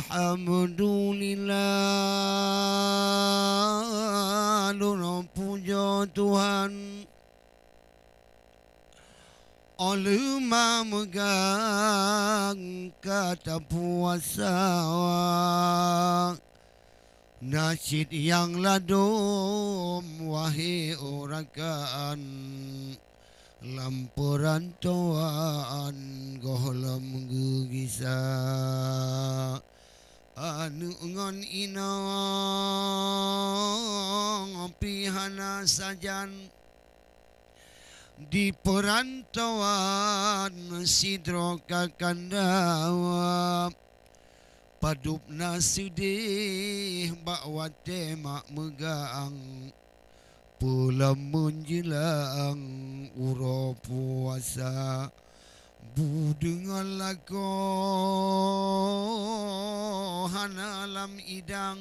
Alhamdulillah, Luna puja Tuhan. Oleh megang kata puasa, nasyid yang ladum wahai orakan, lampuran toan gohlam gugisa. Anu ngon inong pihana sajan di perantauan sidro kakandawa padupna sedih bakwate mak megang pulang menjelang uro puasa budengan lako hanalam idang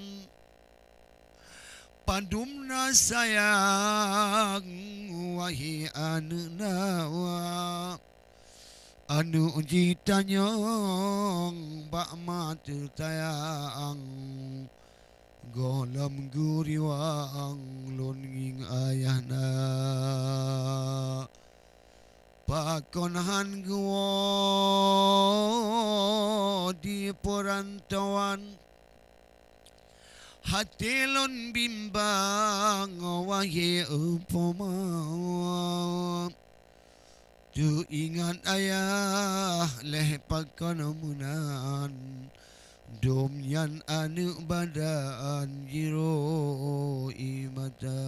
padumna sayang wahai anu nawa anu jitanyong bak mata tayang golam guriwang longing ayahna pakonhan guo di perantauan hatilon bimbang wahai upama tu ingat ayah leh pakanamunan domyan anu badan jiro imata.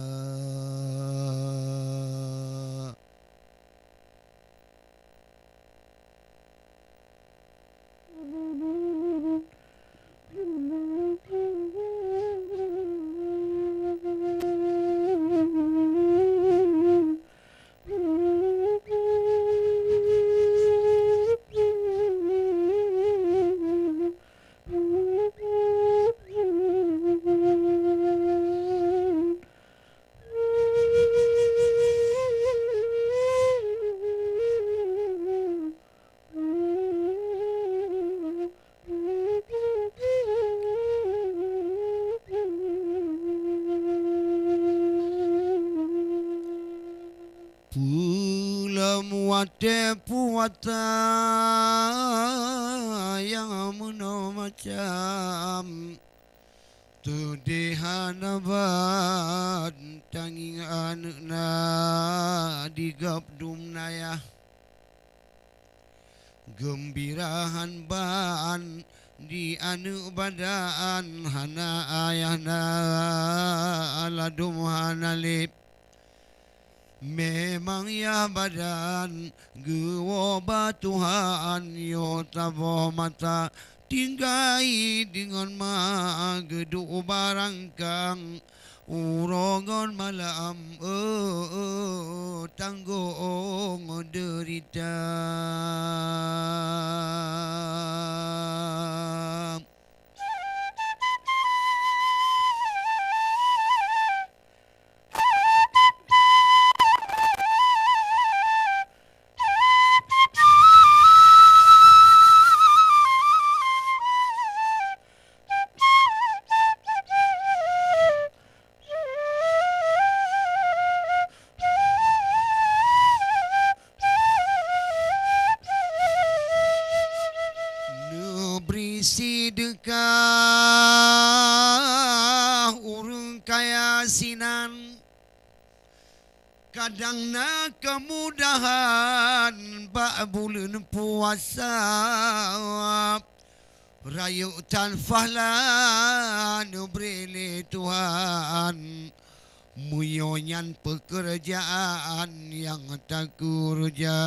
Wate puata yang muno macam tu dihanabat tanging anuna digap dumnaya gembirahan ban di anu badan hana ayahna aladum hanalip. Memang ya badan gua batuhan yo tabo mata tinggai dengan ma gedu barangkang urongon malam tanggung derita. Berisi dekah urung kaya sinan kadang na kemudahan bak bulan puasa rayu tanfahlan brele Tuhan muyonyan pekerjaan yang tak kurja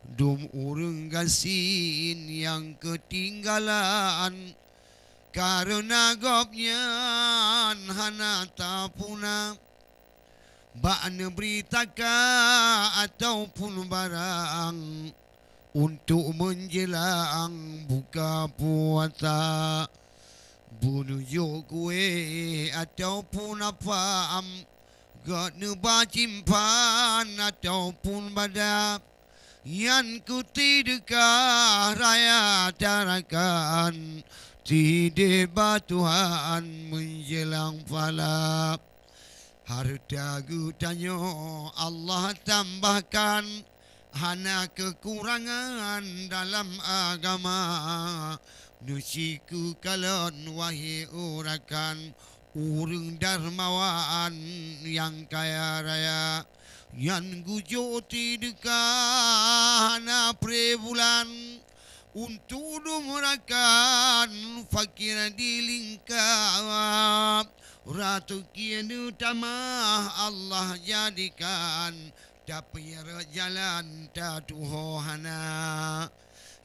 dum urung gasin yang ketinggalan karena gopnya hana tapuna bak beritakan ataupun barang untuk menjelang buka puasa bunuh kue ataupun apa gak nebacimpan ataupun badap Yang ku tidakah raya carakan Tidak Tuhan menjelang falak. Harta tanya Allah tambahkan, hana kekurangan dalam agama. Nusiku kalon wahai urakan, urang darmawan yang kaya raya. Yang gujo tidakah hana prebulan, untuk dumurakan fakir di lingkap. Ratu kian utama Allah jadikan, tapi jalan tatuhana.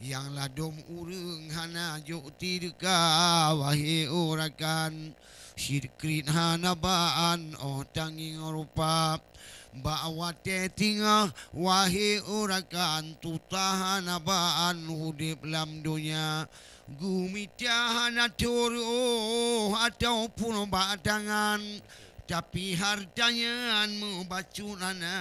Yang ladom urung hana juk tidakah wahai urakan, syirkrit hana baan oh tanging rupa. Bawa tetingah wahai urakan, tutahan baan hudip lam dunia. Gumityahan aturu ataupun badangan, tapi hartanya membacunana.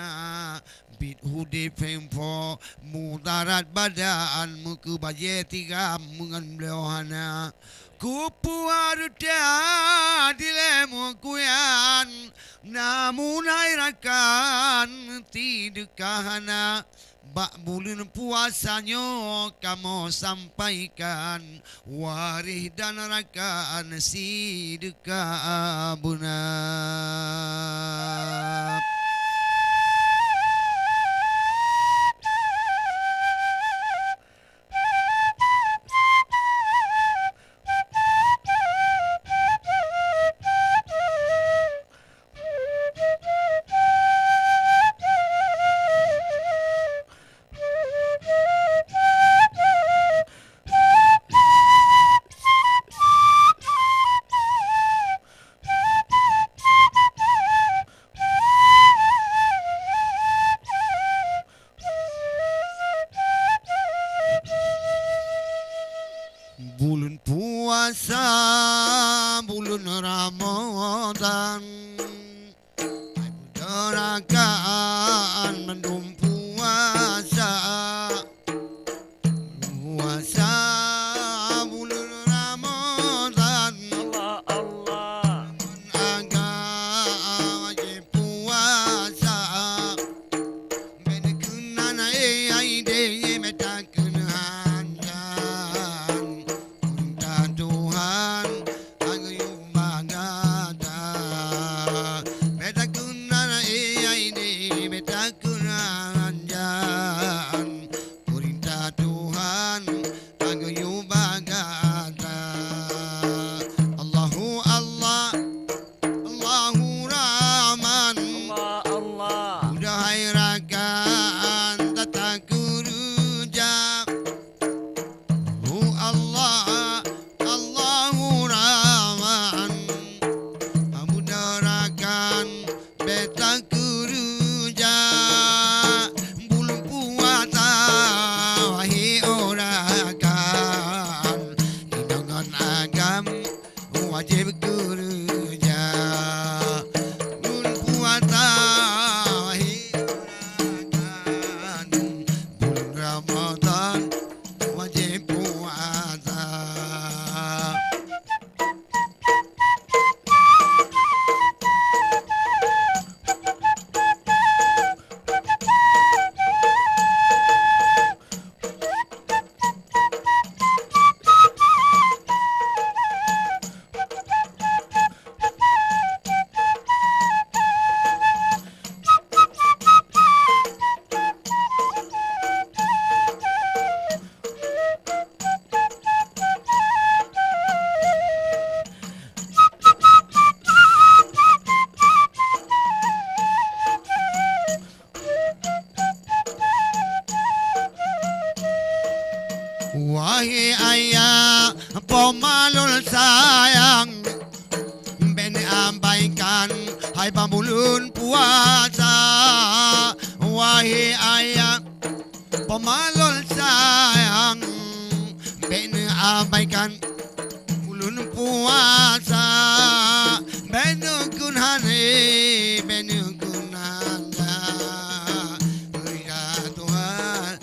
Bit hudip fempo mudarat badan muku baje tiga mengan belauhana. Kupu harta dilemu kuyan, namun airakan tidakahana. Bak bulan puasanya kamu sampaikan, warih dan rakan sidekah abuna. Bulan puasa, bulan Ramadan, derakaan mendung puasa. Puasa bulan Ramadan, Allah agak wajib puasa. Menekenan ai de metakenan. Wajib kerja bulan puasa, wahai urakan, bulan Ramadan wajib puasa. Wahai ayah pemalul sayang, ben abaikan hai pambulun puasa. Wahai ayah pemalul sayang, ben abaikan bulan puasa. Ben kunhane, ben kunanda, ya Tuhan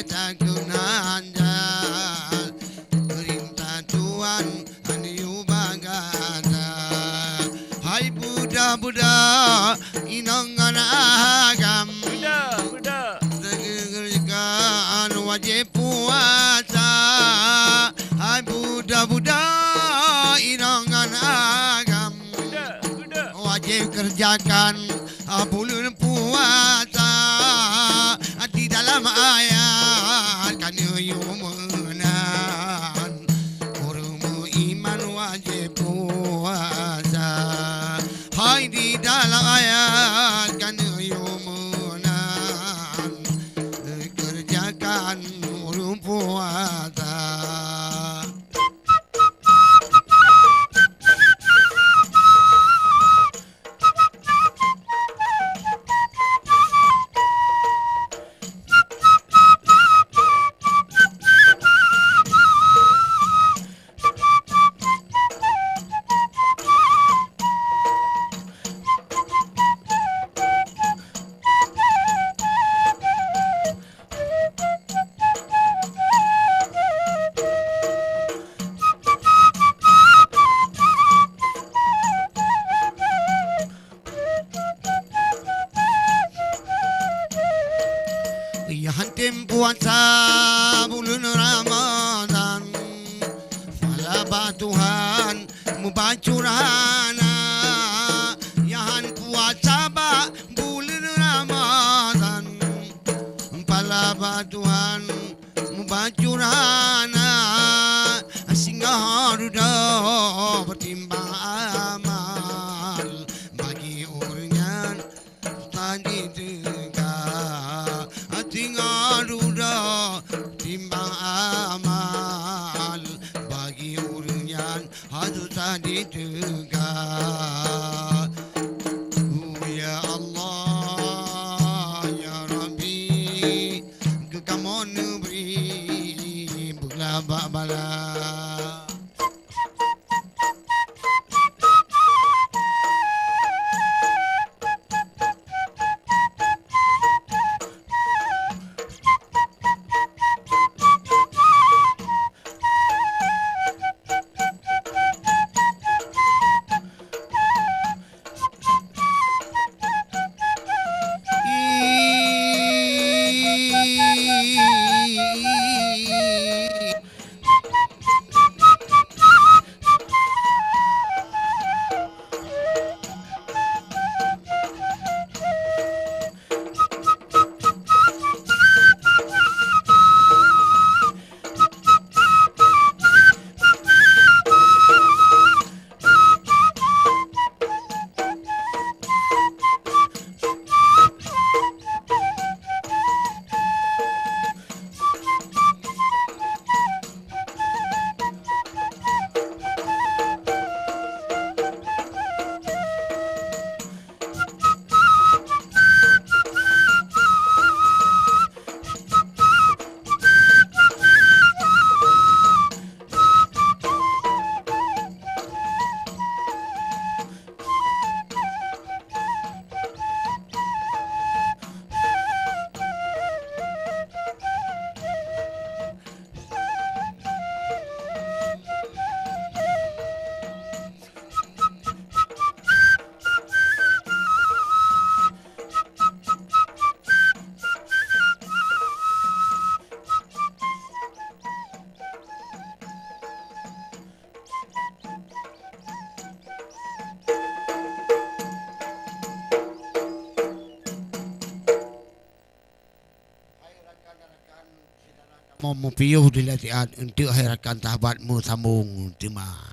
tak kunanjal perintah Tuhan aniu bagada hai Buddha inangan agam Buddha tegerikan wajib puasa hai Buddha inangan agam wajib kerjakan bulan puasa di dalam ayat kan yumunan urumu iman wajib puasa hai di dalam ayat kan yumunan kerjakan urum puasa. Hantim puasa bulan Ramadan Falaba Tuhan mubacurana Yahan puasa ba bulan Ramadan Falaba Tuhan mubacurana Singa haruda bertimbang amal Bagi orangnya tadi tegak tinggal duda timbang amal bagi urian harus tadi tegak ya Allah ya Rabbi kekamon beri belabak bala. Mau piuh dilatihan untuk herakan sahabatmu sambung terima.